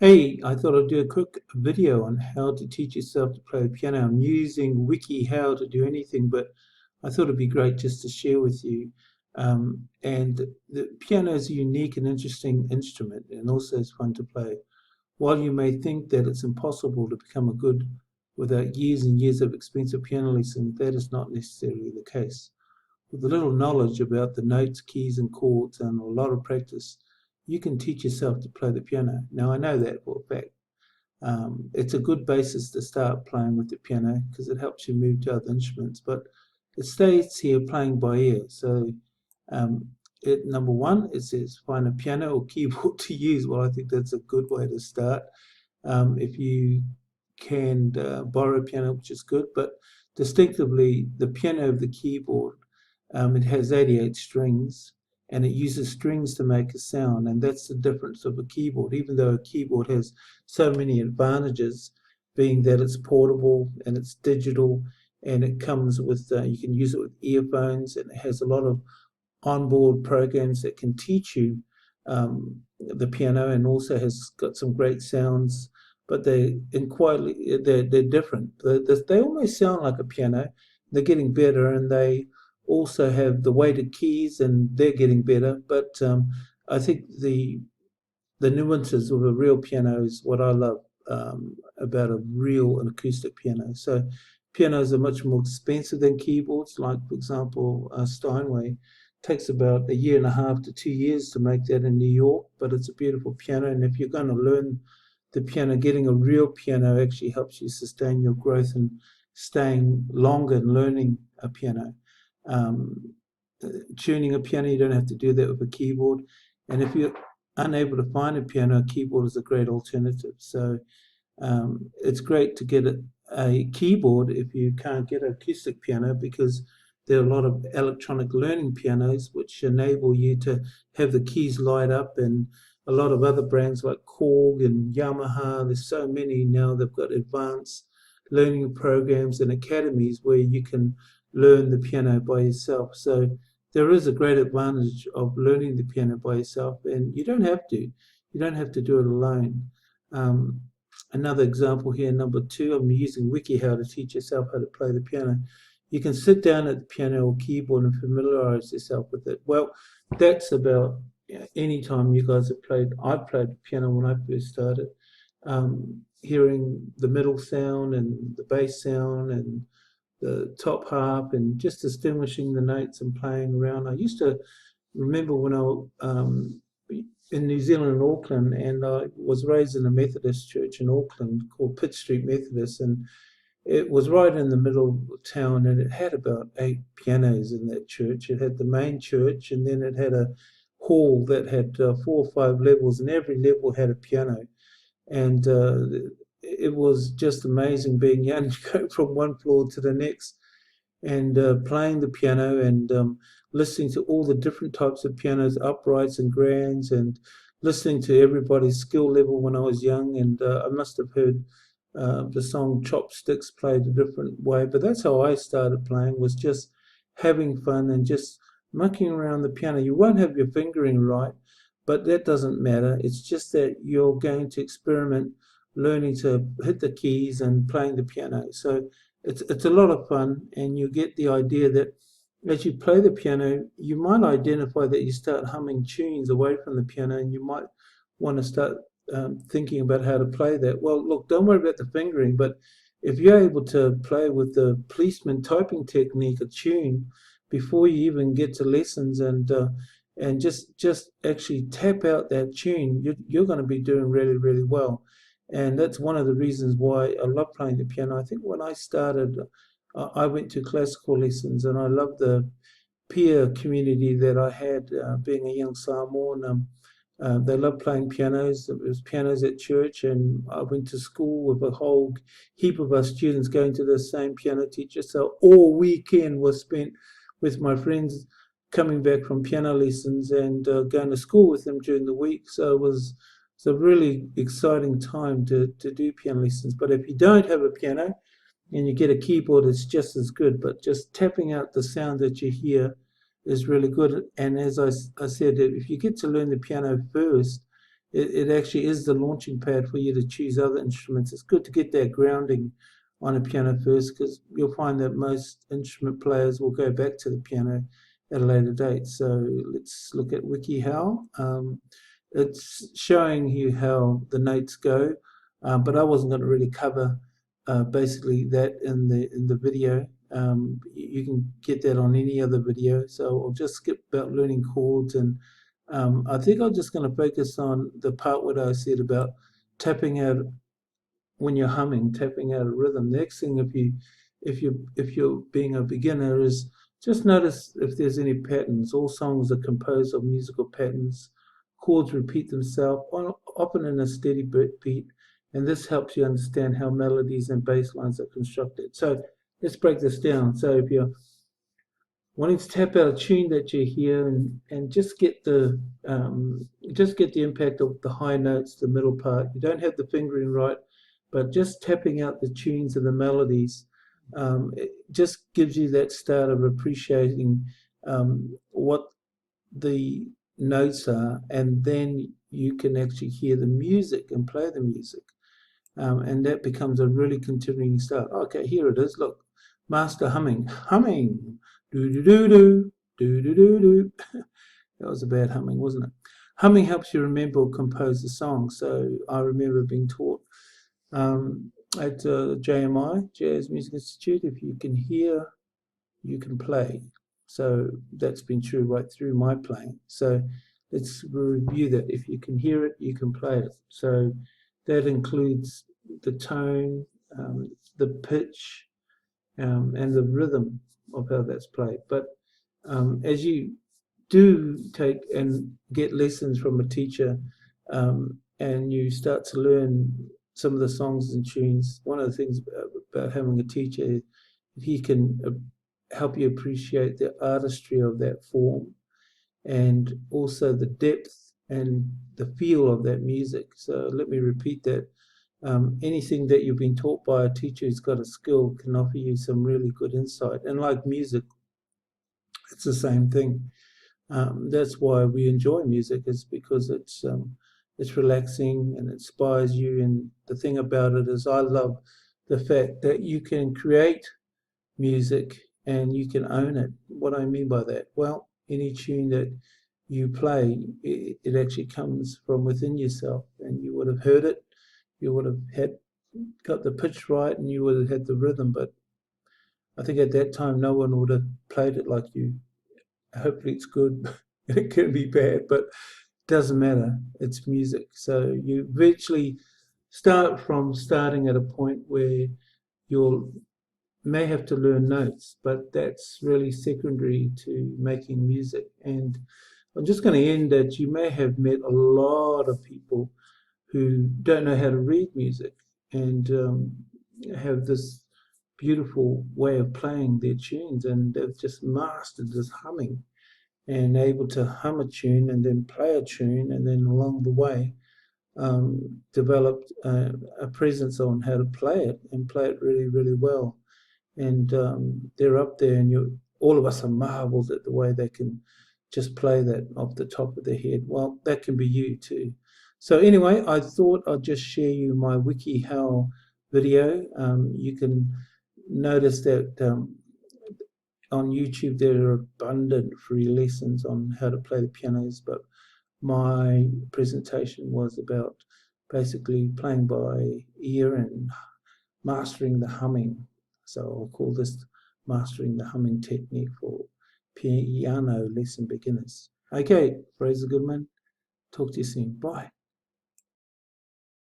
Hey, I thought I'd do a quick video on how to teach yourself to play the piano. I'm using WikiHow to do anything, but I thought it'd be great just to share with you. And the piano is a unique and interesting instrument, and also it's fun to play. While you may think that it's impossible to become a good without years and years of expensive piano lessons, that is not necessarily the case. With a little knowledge about the notes, keys, and chords, and a lot of practice, you can teach yourself to play the piano. Now, I know that for a fact. It's a good basis to start playing with the piano because it helps you move to other instruments, but it states here playing by ear. So, um, number one, it says find a piano or keyboard to use. Well, I think that's a good way to start. If you can borrow a piano, which is good, but distinctively, the piano of the keyboard, it has 88 strings and it uses strings to make a sound, and that's the difference of a keyboard. Even though a keyboard has so many advantages, being that it's portable and it's digital, and it comes with you can use it with earphones, and it has a lot of onboard programs that can teach you the piano, and also has got some great sounds. But they're different. They almost sound like a piano. They're getting better, and they also have the weighted keys, and they're getting better. But I think the nuances of a real piano is what I love about a real and acoustic piano. So pianos are much more expensive than keyboards. Like, for example, Steinway takes about a year and a half to 2 years to make that in New York, but it's a beautiful piano. And if you're going to learn the piano, getting a real piano actually helps you sustain your growth and staying longer and learning a piano. Um, Tuning a piano, you don't have to do that with a keyboard. And if you're unable to find a piano, a keyboard is a great alternative. So it's great to get a keyboard if you can't get an acoustic piano, because there are a lot of electronic learning pianos which enable you to have the keys light up, and a lot of other brands like Korg and Yamaha. There's so many now. They've got advanced learning programs and academies where you can learn the piano by yourself. So there is a great advantage of learning the piano by yourself, and you don't have to. You don't have to do it alone. Um, Another example here, number two, I'm using WikiHow to teach yourself how to play the piano. You can sit down at the piano or keyboard and familiarize yourself with it. Well, that's about any time you guys have played. I played the piano when I first started, hearing the middle sound and the bass sound and the top harp, and just distinguishing the notes and playing around. I used to remember when I in New Zealand, in Auckland, and I was raised in a Methodist church in Auckland called Pitt Street Methodist, and it was right in the middle of town, and it had about 8 pianos in that church. It had the main church, and then it had a hall that had 4 or 5 levels, and every level had a piano. And it was just amazing being young to go from one floor to the next, and playing the piano, and listening to all the different types of pianos, uprights and grands, and listening to everybody's skill level when I was young. And I must have heard the song Chopsticks played a different way, but that's how I started playing, was just having fun and just mucking around the piano. You won't have your fingering right, but that doesn't matter. It's just that you're going to experiment learning to hit the keys and playing the piano. So it's a lot of fun, and you get the idea that as you play the piano, you might identify that you start humming tunes away from the piano, and you might want to start thinking about how to play that. Well, look, don't worry about the fingering, but if you're able to play with the policeman typing technique, a tune, before you even get to lessons, and just actually tap out that tune, you're going to be doing really, really well. And that's one of the reasons why I love playing the piano. I think when I started, I went to classical lessons, and I loved the peer community that I had being a young Samoan. They loved playing pianos. There was pianos at church, and I went to school with a whole heap of us students going to the same piano teacher. So all weekend was spent with my friends coming back from piano lessons, and going to school with them during the week. So it's a really exciting time to do piano lessons. But if you don't have a piano and you get a keyboard, it's just as good. But just tapping out the sound that you hear is really good. And as I said, if you get to learn the piano first, it actually is the launching pad for you to choose other instruments. It's good to get that grounding on a piano first, because you'll find that most instrument players will go back to the piano at a later date. So let's look at WikiHow. It's showing you how the notes go, but I wasn't going to really cover basically that in the video. You can get that on any other video, so I'll just skip about learning chords, and I think I'm just going to focus on the part where I said about tapping out when you're humming, tapping out a rhythm. The next thing, if you're being a beginner, is just notice if there's any patterns. All songs are composed of musical patterns. Chords repeat themselves, often in a steady beat, and this helps you understand how melodies and bass lines are constructed. So let's break this down. So if you're wanting to tap out a tune that you hear, and just get the impact of the high notes, the middle part. You don't have the fingering right, but just tapping out the tunes and the melodies, it just gives you that start of appreciating what the notes are, and then you can actually hear the music and play the music, and that becomes a really continuing start. Okay, here it is. Look, master humming, do do do do do do do do. That was a bad humming, wasn't it? Humming helps you remember or compose the song. So I remember being taught at JMI, Jazz Music Institute, if you can hear, you can play. So that's been true right through my playing. So let's review that. If you can hear it, you can play it. So that includes the tone, the pitch, and the rhythm of how that's played. But as you do take and get lessons from a teacher, and you start to learn some of the songs and tunes, one of the things about having a teacher, he can help you appreciate the artistry of that form, and also the depth and the feel of that music. So let me repeat that. Anything that you've been taught by a teacher who's got a skill can offer you some really good insight. And like music, it's the same thing. That's why we enjoy music, is because it's relaxing and inspires you. And the thing about it is, I love the fact that you can create music and you can own it. What I mean by that? Well, any tune that you play, it actually comes from within yourself, and you would have heard it. You would have got the pitch right, and you would have had the rhythm. But I think at that time, no one would have played it like you. Hopefully, it's good. It can be bad, but it doesn't matter. It's music. So you virtually starting at a point where you'll may have to learn notes, but that's really secondary to making music. And I'm just going to end that you may have met a lot of people who don't know how to read music, and have this beautiful way of playing their tunes, and they've just mastered this humming, and able to hum a tune and then play a tune, and then along the way developed a presence on how to play it, and play it really, really well. And they're up there, and all of us are marveled at the way they can just play that off the top of their head. Well, that can be you too. So anyway, I thought I'd just share you my WikiHow video. You can notice that on YouTube there are abundant free lessons on how to play the pianos, but my presentation was about basically playing by ear and mastering the humming. So I'll call this mastering the humming technique for piano lesson beginners. Okay, Fraser Goodman, talk to you soon. Bye.